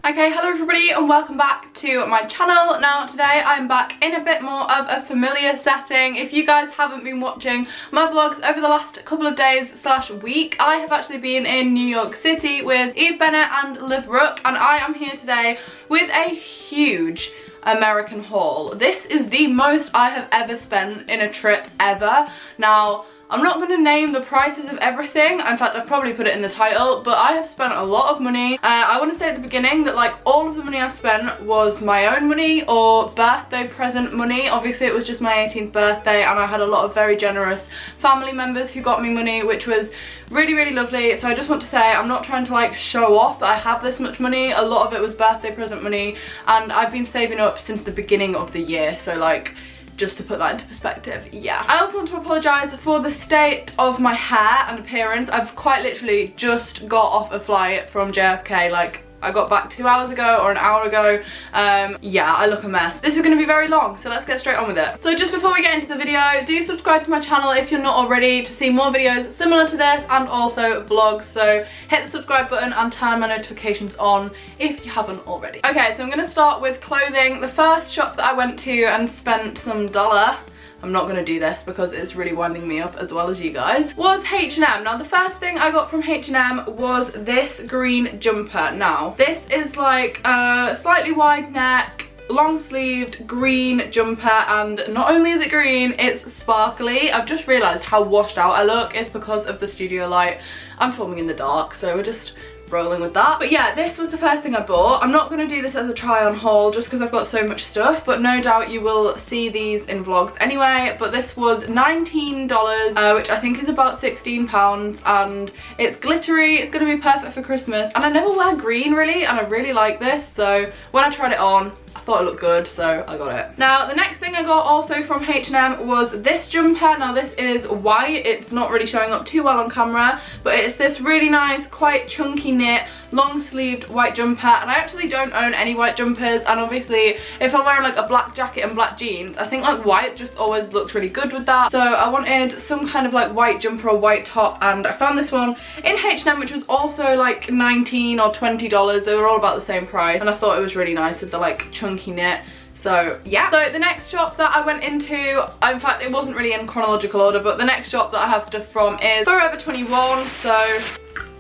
Okay, hello everybody and welcome back to my channel. Now today I'm back in a bit more of a familiar setting. If you guys haven't been watching my vlogs over the last couple of days slash week, I have actually been in New York City with Eve Bennett and Liv Rook, and I am here today with a huge American haul. This is the most I have ever spent in a trip ever. Now, I'm not going to name the prices of everything. In fact, I've probably put it in the title, but I have spent a lot of money. I want to say at the beginning that like all of the money I spent was my own money or birthday present money. Obviously it was just my 18th birthday and I had a lot of very generous family members who got me money, which was really lovely. So I just want to say I'm not trying to like show off that I have this much money. A lot of it was birthday present money and I've been saving up since the beginning of the year, so like just to put that into perspective, yeah. I also want to apologise for the state of my hair and appearance. I've quite literally just got off a flight from JFK, like I got back 2 hours ago or an hour ago. Yeah, I look a mess. This is going to be very long, so let's get straight on with it. So just before we get into the video, do subscribe to my channel if you're not already to see more videos similar to this and also vlogs. So hit the subscribe button and turn my notifications on if you haven't already. Okay, so I'm going to start with clothing. The first shop that I went to and spent some dollar, I'm not going to do this because it's really winding me up as well as you guys, was H&M. Now the first thing I got from H&M was this green jumper. Now this is like a slightly wide neck, long sleeved green jumper, and not only is it green, it's sparkly. I've just realised how washed out I look. It's because of the studio light. I'm filming in the dark, so we're just rolling with that. But yeah, this was the first thing I bought. I'm not going to do this as a try on haul just because I've got so much stuff, but no doubt you will see these in vlogs anyway. But this was $19, which I think is about £16, and it's glittery. It's going to be perfect for Christmas, and I never wear green really, and I really like this, so when I tried it on I thought it looked good, so I got it. Now the next thing I got also from H&M was this jumper. Now this is white. It's not really showing up too well on camera, but it's this really nice, quite chunky knit, long sleeved white jumper, and I actually don't own any white jumpers, and obviously if I'm wearing like a black jacket and black jeans, I think like white just always looks really good with that. So I wanted some kind of like white jumper or white top, and I found this one in H&M, which was also like $19 or $20. They were all about the same price, and I thought it was really nice with the like chunky knit. So yeah. So the next shop that I went into, in fact it wasn't really in chronological order, but the next shop that I have stuff from is Forever 21. So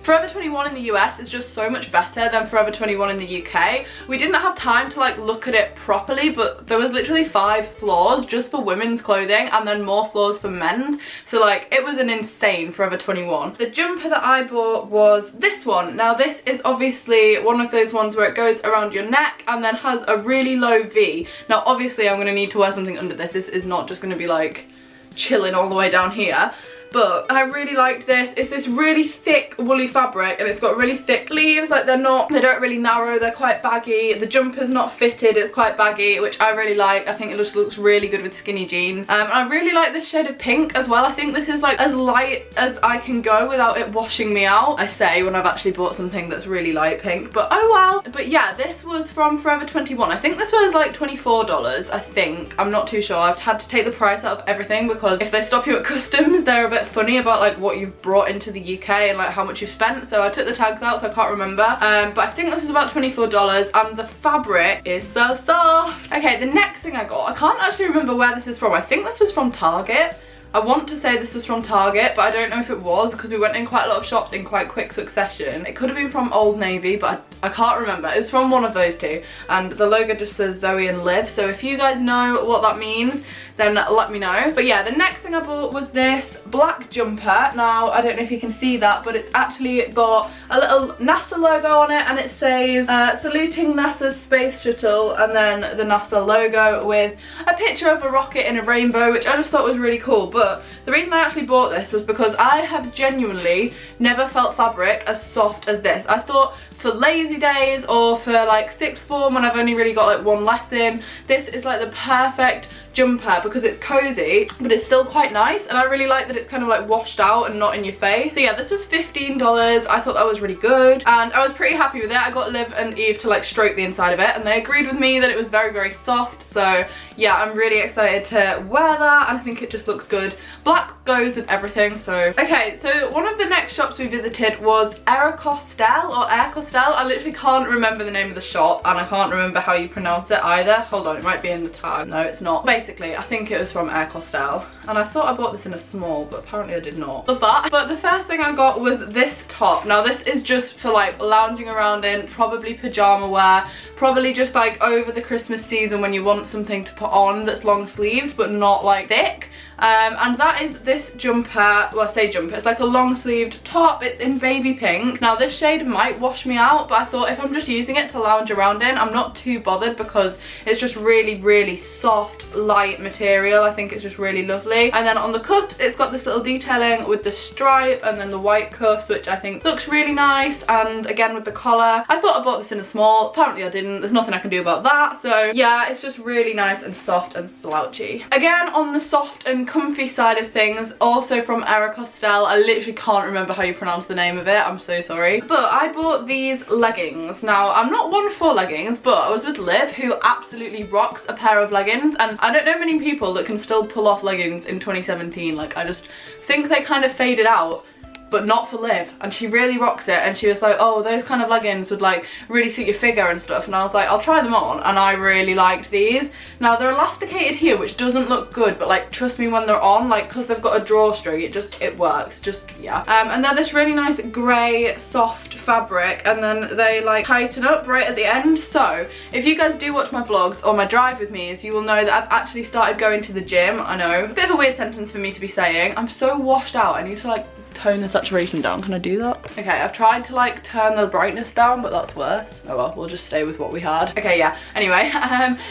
Forever 21 in the US is just so much better than Forever 21 in the UK. We didn't have time to like look at it properly, but there was literally 5 floors just for women's clothing and then more floors for men's. So like it was an insane Forever 21. The jumper that I bought was this one. Now this is obviously one of those ones where it goes around your neck and then has a really low V. Now obviously I'm going to need to wear something under this. This is not just going to be like chilling all the way down here. But I really liked this. It's this really thick woolly fabric, and it's got really thick sleeves. Like they don't really narrow, they're quite baggy. The jumper's not fitted, it's quite baggy, which I really like. I think it just looks really good with skinny jeans. I really like this shade of pink as well. I think this is like as light as I can go without it washing me out, I say, when I've actually bought something that's really light pink, but oh well. But yeah, this was from Forever 21. I think this was like $24, I think. I'm not too sure. I've had to take the price out of everything because if they stop you at customs, they're a bit funny about like what you've brought into the UK and like how much you've spent, so I took the tags out, so I can't remember, but I think this was about $24, and the fabric is so soft. Okay, the next thing I got, I can't actually remember where this is from. I think this was from Target. I want to say this was from Target, but I don't know if it was because we went in quite a lot of shops in quite quick succession. It could have been from Old Navy, but I can't remember. It was from one of those two, and the logo just says Zoe and Liv, so if you guys know what that means, then let me know. But yeah, the next thing I bought was this black jumper. Now, I don't know if you can see that, but it's actually got a little NASA logo on it, and it says, saluting NASA's space shuttle, and then the NASA logo with a picture of a rocket in a rainbow, which I just thought was really cool. But the reason I actually bought this was because I have genuinely never felt fabric as soft as this. I thought for lazy days or for like sixth form when I've only really got like one lesson, this is like the perfect jumper because it's cozy, but it's still quite nice, and I really like that it's kind of like washed out and not in your face. So yeah, this was $15. I thought that was really good, and I was pretty happy with it. I got Liv and Eve to like stroke the inside of it, and they agreed with me that it was very, very soft. So yeah, I'm really excited to wear that, and I think it just looks good. Black goes with everything. So okay, so one of the next shops we visited was Aircostel. I literally can't remember the name of the shop, and I can't remember how you pronounce it either. Hold on, it might be in the tag. No, it's not. Basically, I think it was from Aircostel, and I thought I bought this in a small, but apparently I did not. Love that. But the first thing I got was this top. Now this is just for like lounging around in, probably pajama wear, probably just like over the Christmas season when you want something to put on that's long sleeved but not like thick. And that is this jumper. Well, I say jumper, it's like a long sleeved top. It's in baby pink. Now this shade might wash me out, but I thought if I'm just using it to lounge around in, I'm not too bothered because it's just really, really soft, light material. I think it's just really lovely. And then on the cuffs, it's got this little detailing with the stripe and then the white cuffs, which I think looks really nice. And again with the collar, I thought I bought this in a small, apparently I didn't. There's nothing I can do about that. So yeah, it's just really nice and soft and slouchy. Again, on the soft and comfy side of things, also from Aircostel. I literally can't remember how you pronounce the name of it, I'm so sorry. But I bought these leggings. Now, I'm not one for leggings, but I was with Liv, who absolutely rocks a pair of leggings, and I don't know many people that can still pull off leggings in 2017. Like, I just think they kind of faded out, but not for Liv, and she really rocks it. And she was like, oh, those kind of leggings would like really suit your figure and stuff, and I was like, I'll try them on, and I really liked these. Now they're elasticated here, which doesn't look good, but like trust me, when they're on, like, because they've got a drawstring, it works, just yeah. And they're this really nice grey soft fabric, and then they like tighten up right at the end. So if you guys do watch my vlogs or my drive with me, you will know that I've actually started going to the gym. I know, a bit of a weird sentence for me to be saying. I'm so washed out, I need to like tone the saturation down. Can I do that? Okay, I've tried to like turn the brightness down, but that's worse. Oh well, we'll just stay with what we had. Okay, yeah, anyway,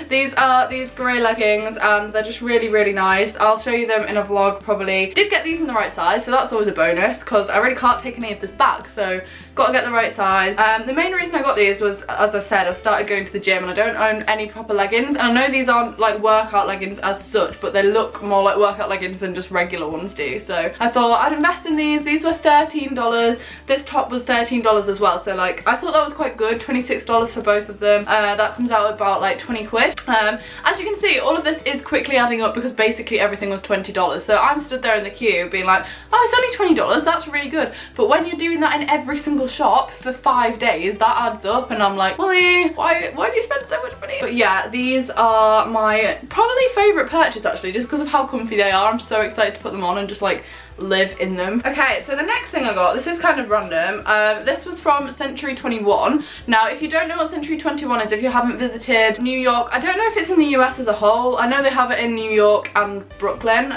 these are these grey leggings, and they're just really, really nice. I'll show you them in a vlog probably. Did get these in the right size, so that's always a bonus, because I really can't take any of this back, so gotta get the right size. The main reason I got these was, as I said, I've started going to the gym and I don't own any proper leggings, and I know these aren't like workout leggings as such, but they look more like workout leggings than just regular ones do. So I thought I'd invest in these. These were $13. This top was $13 as well, so like I thought that was quite good. $26 for both of them. That comes out about like 20 quid. As you can see, all of this is quickly adding up because basically everything was $20. So I'm stood there in the queue being like, oh, it's only $20, that's really good. But when you're doing that in every single shop for 5 days, that adds up, and I'm like, Molly, why do you spend so much money? But yeah, these are my probably favourite purchase actually, just because of how comfy they are. I'm so excited to put them on and just like live in them. Okay, so the next thing I got, this is kind of random. This was from Century 21. Now, if you don't know what Century 21 is, if you haven't visited New York, I don't know if it's in the US as a whole. I know they have it in New York and Brooklyn,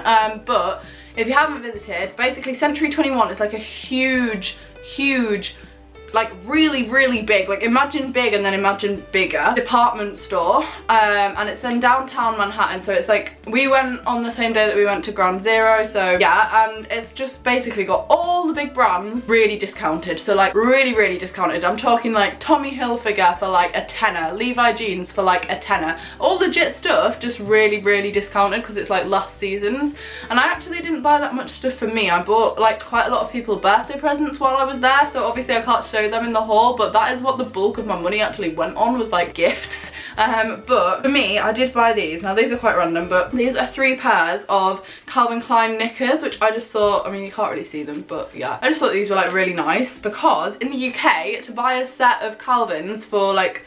but if you haven't visited, basically Century 21 is like a huge, like really, really big, like imagine big and then imagine bigger department store, and it's in downtown Manhattan. So it's like, we went on the same day that we went to Ground Zero, so yeah, and it's just basically got all the big brands really discounted. So like really, really discounted. I'm talking like Tommy Hilfiger for like a tenner, Levi jeans for like a tenner, all legit stuff, just really, really discounted because it's like last season's. And I actually didn't buy that much stuff for me. I bought like quite a lot of people's birthday presents while I was there, so obviously I can't show them in the haul, but that is what the bulk of my money actually went on, was like gifts. But for me, I did buy these. Now these are quite random, but these are 3 pairs of Calvin Klein knickers, which I just thought, I mean you can't really see them, but yeah, I just thought these were like really nice, because in the UK to buy a set of Calvins for like,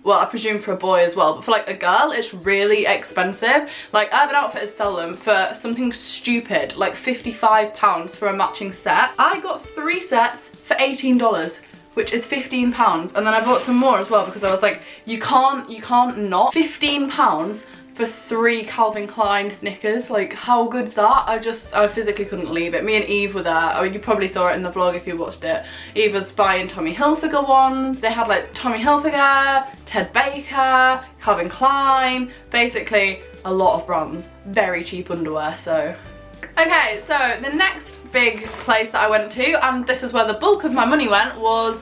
well, I presume for a boy as well, but for like a girl, it's really expensive. Like Urban Outfitters sell them for something stupid, like £55 for a matching set. I got 3 sets for $18, which is £15, and then I bought some more as well because I was like, you can't not. £15 for 3 Calvin Klein knickers, like how good's that? I physically couldn't leave it. Me and Eve were there. Oh, you probably saw it in the vlog if you watched it. Eve was buying Tommy Hilfiger ones. They had like Tommy Hilfiger, Ted Baker, Calvin Klein, basically a lot of brands. Very cheap underwear, so. Okay, so the next big place that I went to, and this is where the bulk of my money went, was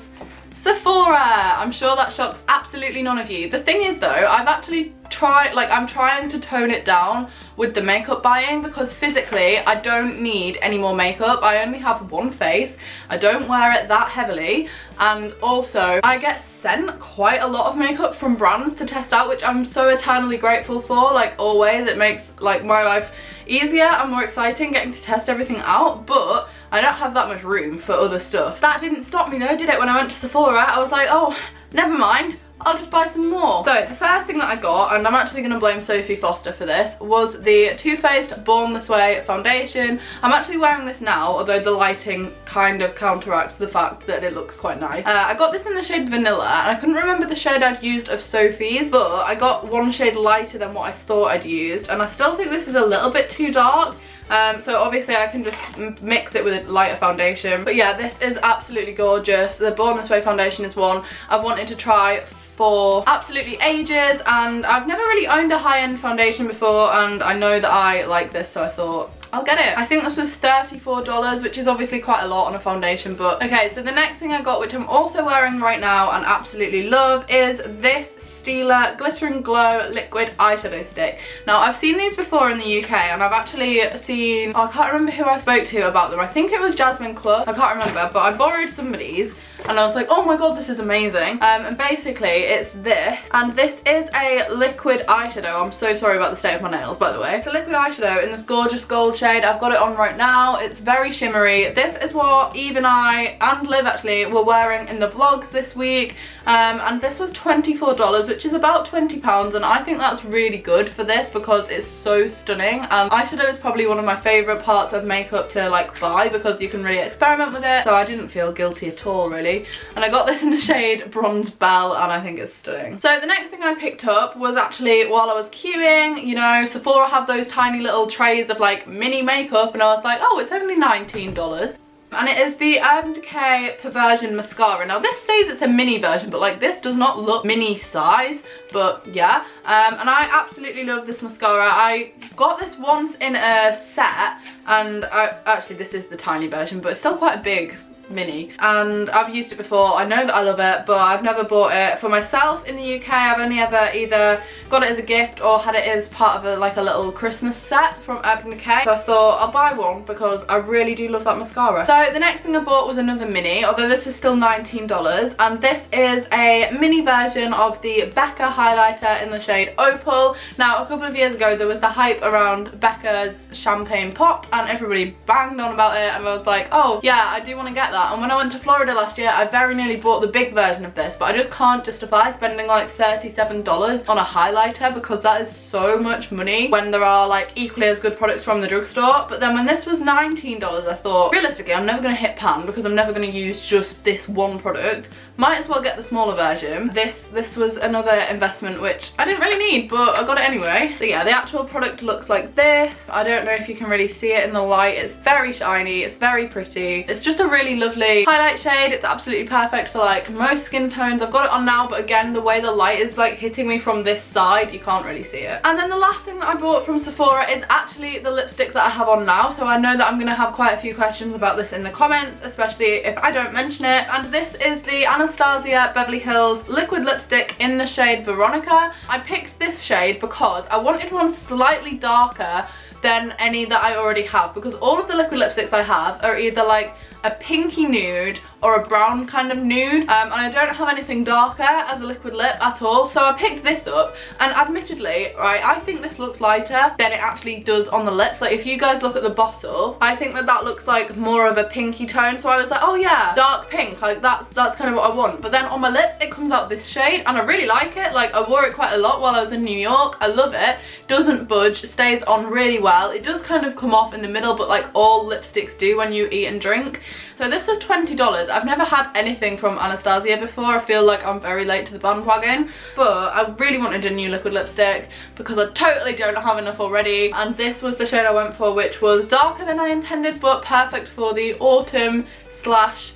Sephora. I'm sure that shocks absolutely none of you. The thing is though, I've actually I'm trying to tone it down with the makeup buying, because physically I don't need any more makeup. I only have one face, I don't wear it that heavily, and also I get sent quite a lot of makeup from brands to test out, which I'm so eternally grateful for. Like always, it makes like my life easier and more exciting getting to test everything out, but I don't have that much room for other stuff. That didn't stop me though, did it? When I went to Sephora, I was like, oh, never mind, I'll just buy some more. So the first thing that I got, and I'm actually going to blame Sophie Foster for this, was the Too Faced Born This Way foundation. I'm actually wearing this now, although the lighting kind of counteracts the fact that it looks quite nice. I got this in the shade Vanilla, and I couldn't remember the shade I'd used of Sophie's, but I got one shade lighter than what I thought I'd used, and I still think this is a little bit too dark. So obviously I can just mix it with a lighter foundation. But yeah, this is absolutely gorgeous. The Born This Way foundation is one I've wanted to try for absolutely ages, and I've never really owned a high-end foundation before, and I know that I like this, so I thought I'll get it. I think this was $34, which is obviously quite a lot on a foundation, but okay. So the next thing I got, which I'm also wearing right now and absolutely love, is this Stila Glitter and Glow liquid eyeshadow stick. Now I've seen these before in the UK, and I've actually seen, oh, I can't remember who I spoke to about them. I think it was Jasmine Club, I can't remember, but I borrowed somebody's and I was like, oh my god, this is amazing. And basically it's this, and this is a liquid eyeshadow. I'm so sorry about the state of my nails, by the way. It's a liquid eyeshadow in this gorgeous gold shade. I've got it on right now. It's very shimmery. This is what Eve and I, and Liv actually, were wearing in the vlogs this week. And this was $24, which is about £20, and I think that's really good for this because it's so stunning. Eyeshadow is probably one of my favourite parts of makeup to like buy, because you can really experiment with it, so I didn't feel guilty at all really. And I got this in the shade Bronze Belle, and I think it's stunning. So the next thing I picked up was actually while I was queuing, you know, Sephora have those tiny little trays of like mini makeup, and I was like, oh, it's only $19. And it is the Urban Decay Perversion mascara. Now this says it's a mini version, but like this does not look mini size, but yeah. And I absolutely love this mascara. I got this once in a set, and actually this is the tiny version, but it's still quite a big mini, and I've used it before. I know that I love it, but I've never bought it for myself in the UK. I've only ever either got it as a gift or had it as part of a little Christmas set from Urban Decay. So I thought I'll buy one because I really do love that mascara. So the next thing I bought was another mini, although this was still $19, and this is a mini version of the Becca highlighter in the shade Opal. Now a couple of years ago there was the hype around Becca's champagne pop, and everybody banged on about it, and I was like, oh yeah, I do want to get that. And when I went to Florida last year, I very nearly bought the big version of this, but I just can't justify spending like $37 on a highlighter, because that is so much money when there are like equally as good products from the drugstore. But then when this was $19, I thought, realistically, I'm never going to hit pan, because I'm never going to use just this one product. Might as well get the smaller version. This was another investment which I didn't really need, but I got it anyway. So yeah, the actual product looks like this. I don't know if you can really see it in the light. It's very shiny, it's very pretty. It's just a really lovely highlight shade. It's absolutely perfect for like most skin tones. I've got it on now, but again, the way the light is like hitting me from this side, you can't really see it. And then the last thing that I bought from Sephora is actually the lipstick that I have on now. So I know that I'm going to have quite a few questions about this in the comments, especially if I don't mention it. And this is the Anastasia Beverly Hills liquid lipstick in the shade Veronica. I picked this shade because I wanted one slightly darker than any that I already have, because all of the liquid lipsticks I have are either like a pinky nude or a brown kind of nude, and I don't have anything darker as a liquid lip at all. So I picked this up, and admittedly, right, I think this looks lighter than it actually does on the lips. Like if you guys look at the bottle, I think that that looks like more of a pinky tone. So I was like, oh yeah, dark pink, like that's kind of what I want. But then on my lips it comes out this shade, and I really like it. Like I wore it quite a lot while I was in New York. I love it. Doesn't budge, stays on really well. It does kind of come off in the middle, but like all lipsticks do when you eat and drink. So this was $20. I've never had anything from Anastasia before. I feel like I'm very late to the bandwagon, but I really wanted a new liquid lipstick because I totally don't have enough already, and this was the shade I went for, which was darker than I intended, but perfect for the autumn slash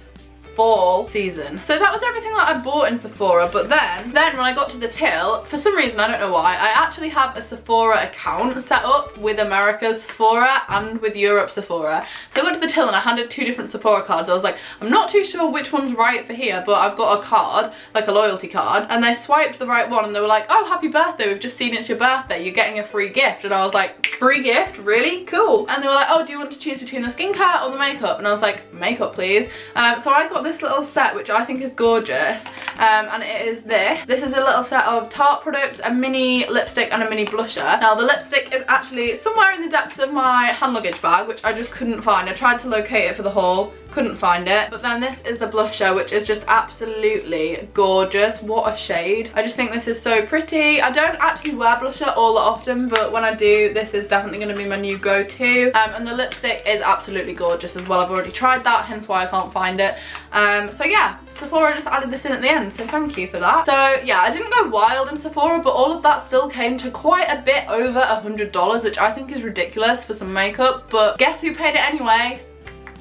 fall season. So that was everything that I bought in Sephora, but then when I got to the till, for some reason, I don't know why, I actually have a Sephora account set up with America's Sephora and with Europe's Sephora. So I got to the till and I handed 2 different Sephora cards. I was like, I'm not too sure which one's right for here, but I've got a card, like a loyalty card, and they swiped the right one and they were like, oh, happy birthday, we've just seen it's your birthday, you're getting a free gift. And I was like, free gift? Really? Cool. And they were like, oh, do you want to choose between the skincare or the makeup? And I was like, makeup please. So I got this little set which I think is gorgeous, and it is this. This is a little set of Tarte products, a mini lipstick and a mini blusher. Now the lipstick is actually somewhere in the depths of my hand luggage bag, which I just couldn't find. I tried to locate it for the haul, couldn't find it. But then this is the blusher, which is just absolutely gorgeous. What a shade. I just think this is so pretty. I don't actually wear blusher all that often, but when I do, this is definitely going to be my new go-to. And the lipstick is absolutely gorgeous as well. I've already tried that, hence why I can't find it. So yeah, Sephora just added this in at the end, so thank you for that. So yeah, I didn't go wild in Sephora, but all of that still came to quite a bit over $100, which I think is ridiculous for some makeup, but guess who paid it anyway?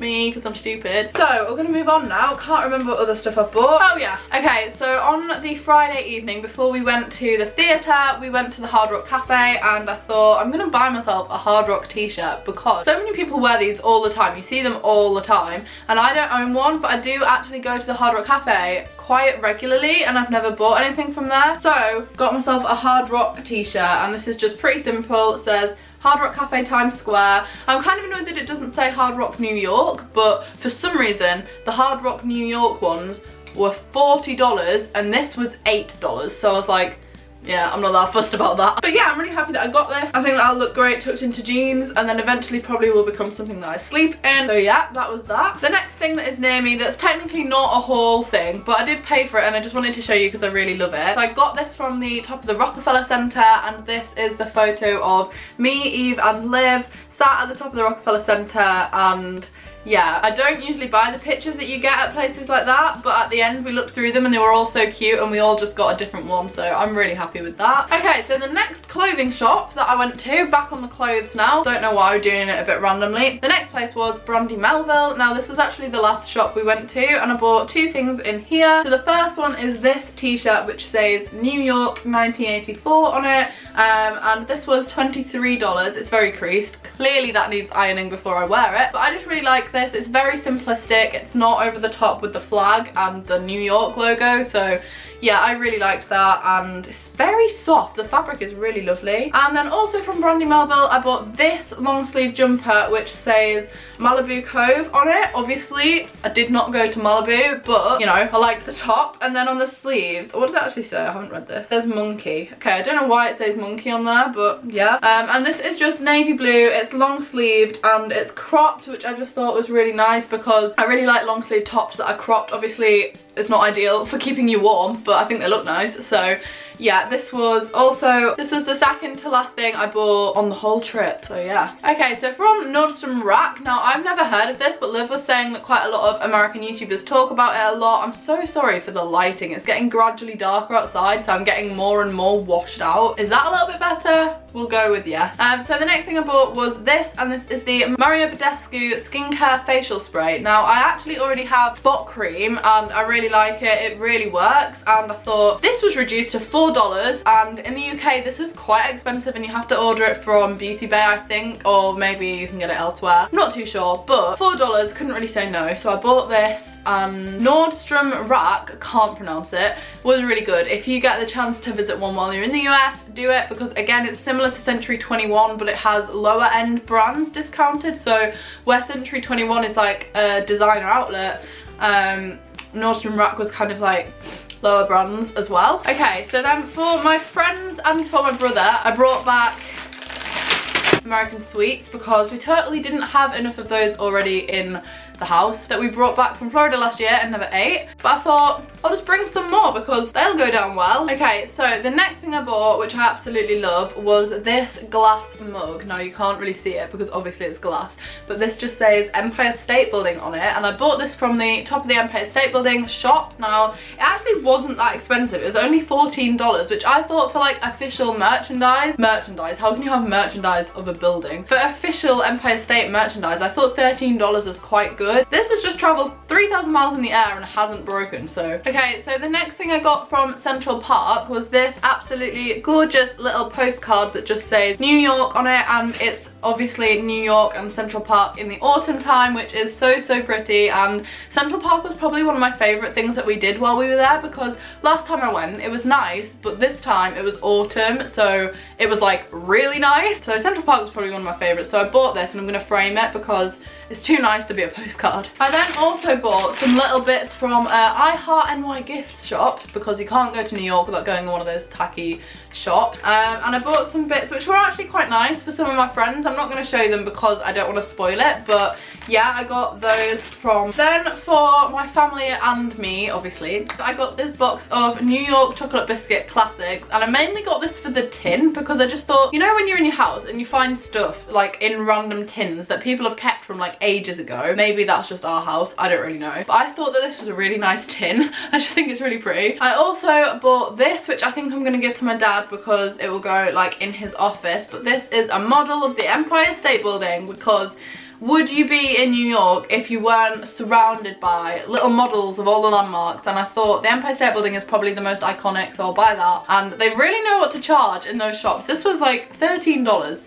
Me, because I'm stupid. So we're gonna move on now. Can't remember what other stuff I bought. Oh yeah, okay, so on the Friday evening before we went to the theatre, we went to the Hard Rock Cafe, and I thought I'm gonna buy myself a Hard Rock t-shirt because so many people wear these all the time. You see them all the time, and I don't own one, but I do actually go to the Hard Rock Cafe quite regularly, and I've never bought anything from there. So got myself a Hard Rock t-shirt, and this is just pretty simple. It says Hard Rock Cafe, Times Square. I'm kind of annoyed that it doesn't say Hard Rock New York, but for some reason the Hard Rock New York ones were $40 and this was $8, so I was like, yeah, I'm not that fussed about that. But yeah, I'm really happy that I got this. I think that'll look great tucked into jeans, and then eventually probably will become something that I sleep in. So yeah, that was that. The next thing that is near me that's technically not a haul thing, but I did pay for it and I just wanted to show you because I really love it. So I got this from the top of the Rockefeller Center, and this is the photo of me, Eve and Liv sat at the top of the Rockefeller Center. And yeah, I don't usually buy the pictures that you get at places like that, but at the end we looked through them and they were all so cute, and we all just got a different one, so I'm really happy with that. Okay, so the next clothing shop that I went to, back on the clothes now, don't know why I'm doing it a bit randomly. The next place was Brandy Melville. Now this was actually the last shop we went to, and I bought 2 things in here. So the first one is this t-shirt which says New York 1984 on it, and this was $23. It's very creased. Clearly that needs ironing before I wear it, but I just really like this. It's very simplistic, it's not over the top with the flag and the New York logo, so yeah, I really liked that, and it's very soft. The fabric is really lovely. And then also from Brandy Melville, I bought this long sleeve jumper which says Malibu Cove on it. Obviously, I did not go to Malibu, but you know, I liked the top. And then on the sleeves, what does it actually say? I haven't read this. It says monkey. Okay, I don't know why it says monkey on there, but yeah. And this is just navy blue. It's long sleeved and it's cropped, which I just thought was really nice because I really like long sleeve tops that are cropped. Obviously, it's not ideal for keeping you warm, but I think they look nice. So yeah, this was the second to last thing I bought on the whole trip, so yeah. Okay, so from Nordstrom Rack. Now I've never heard of this, but Liv was saying that quite a lot of American YouTubers talk about it a lot. I'm so sorry for the lighting. It's getting gradually darker outside, so I'm getting more and more washed out. Is that a little bit better? We'll go with yes. So the next thing I bought was this, and this is the Badescu skincare facial spray. Now I actually already have spot cream and I really like it. It really works, and I thought this was reduced to $4, and in the UK this is quite expensive and you have to order it from Beauty Bay, I think, or maybe you can get it elsewhere. I'm not too sure, but $4, couldn't really say no, so I bought this. Nordstrom Rack, can't pronounce it, was really good. If you get the chance to visit one while you're in the US, do it, because again, it's similar to Century 21, but it has lower end brands discounted. So where Century 21 is like a designer outlet, Nordstrom Rack was kind of like lower brands as well. Okay, so then for my friends and for my brother, I brought back American sweets because we totally didn't have enough of those already in the house that we brought back from Florida last year and never ate. But I thought I'll just bring some more because they'll go down well. Okay, so the next thing I bought, which I absolutely love, was this glass mug. Now you can't really see it because obviously it's glass, but this just says Empire State Building on it, and I bought this from the top of the Empire State Building shop. Now it actually wasn't that expensive. It was only $14, which I thought for like official merchandise, how can you have merchandise of a building? For official Empire State merchandise, I thought $13 was quite good. good. This has just travelled 3,000 miles in the air and hasn't broken, so. Okay, so the next thing I got from Central Park was this absolutely gorgeous little postcard that just says New York on it, and it's obviously New York and Central Park in the autumn time, which is so pretty. And Central Park was probably one of my favourite things that we did while we were there, because last time I went it was nice, but this time it was autumn, so it was like really nice. So Central Park was probably one of my favourites, so I bought this and I'm going to frame it because it's too nice to be a postcard. I then also bought some little bits from I Heart NY gift shop, because you can't go to New York without going to one of those tacky shops. And I bought some bits which were actually quite nice for some of my friends. I'm not going to show you them because I don't want to spoil it, but yeah, I got those from. Then for my family and me, obviously, I got this box of New York chocolate biscuit classics, and I mainly got this for the tin because I just thought, you know, when you're in your house and you find stuff like in random tins that people have kept from like ages ago, maybe that's just our house, I don't really know, but I thought that this was a really nice tin. I just think it's really pretty. I also bought this, which I think I'm going to give to my dad because it will go like in his office, but this is a model of the Empire State Building, because would you be in New York if you weren't surrounded by little models of all the landmarks? And I thought the Empire State Building is probably the most iconic, so I'll buy that. And they really know what to charge in those shops. This was like $13.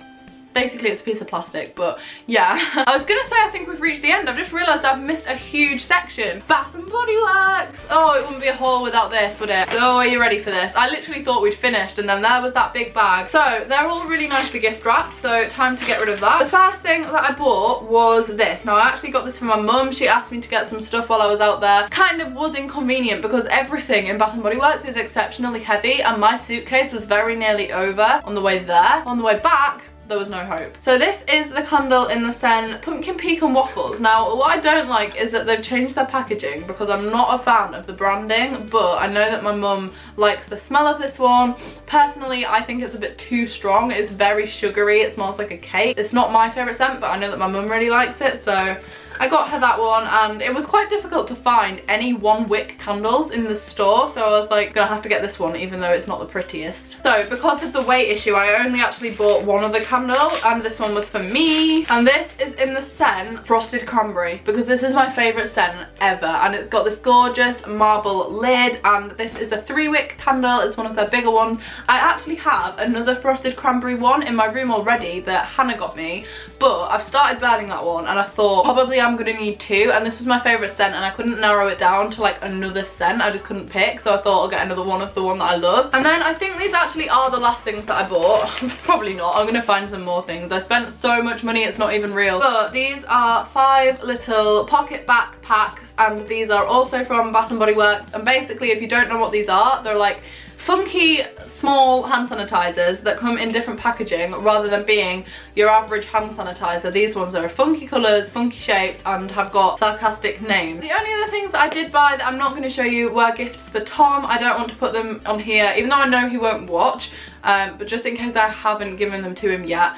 Basically it's a piece of plastic, but yeah. I was gonna say I think we've reached the end. I've just realised I've missed a huge section. Bath and Body Works. Oh, it wouldn't be a haul without this, would it? So are you ready for this? I literally thought we'd finished and then there was that big bag. So they're all really nicely gift wrapped, so time to get rid of that. The first thing that I bought was this. Now I actually got this from my mum. She asked me to get some stuff while I was out there. Kind of was inconvenient because everything in Bath and Body Works is exceptionally heavy, and my suitcase was very nearly over on the way there. On the way back, there was no hope. So this is the candle in the scent Pumpkin Pecan Waffles. Now what I don't like is that they've changed their packaging because I'm not a fan of the branding, but I know that my mum likes the smell of this one. Personally, I think it's a bit too strong. It's very sugary, it smells like a cake. It's not my favourite scent, but I know that my mum really likes it, so I got her that one, and it was quite difficult to find any 1 wick candles in the store, so I was like, gonna have to get this one even though it's not the prettiest. So because of the weight issue, I only actually bought one other candle, and this one was for me, and this is in the scent Frosted Cranberry, because this is my favourite scent ever, and it's got this gorgeous marble lid, and this is a 3-wick candle. It's one of their bigger ones. I actually have another Frosted Cranberry one in my room already that Hannah got me, but I've started burning that one, and I thought probably I'm gonna need 2, and this was my favourite scent, and I couldn't narrow it down to like another scent. I just couldn't pick, so I thought I'll get another one of the one that I love. And then I think these actually are the last things that I bought. Probably not, I'm gonna find some more things. I spent so much money it's not even real. But these are 5 little pocket backpacks, and these are also from Bath and Body Works, and basically if you don't know what these are, they're like funky small hand sanitizers that come in different packaging rather than being your average hand sanitizer. These ones are funky colours, funky shapes, and have got sarcastic names. The only other things that I did buy that I'm not going to show you were gifts for Tom. I don't want to put them on here even though I know he won't watch. But just in case I haven't given them to him yet.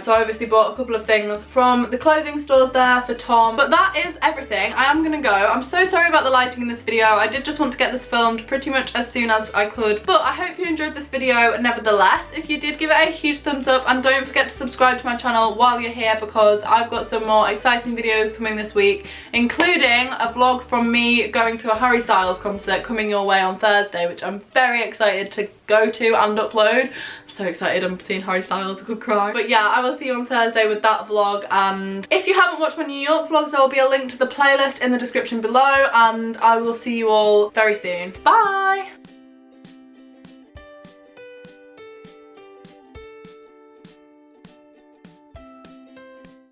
So I obviously bought a couple of things from the clothing stores there for Tom. But that is everything. I am gonna go. I'm so sorry about the lighting in this video. I did just want to get this filmed pretty much as soon as I could. But I hope you enjoyed this video nevertheless. If you did, give it a huge thumbs up, and don't forget to subscribe to my channel while you're here, because I've got some more exciting videos coming this week, including a vlog from me going to a Harry Styles concert coming your way on Thursday, which I'm very excited to go to and upload. I'm so excited, I'm seeing Harry Styles, I could cry. But yeah, I will see you on Thursday with that vlog, and if you haven't watched my New York vlogs, there will be a link to the playlist in the description below, and I will see you all very soon. Bye!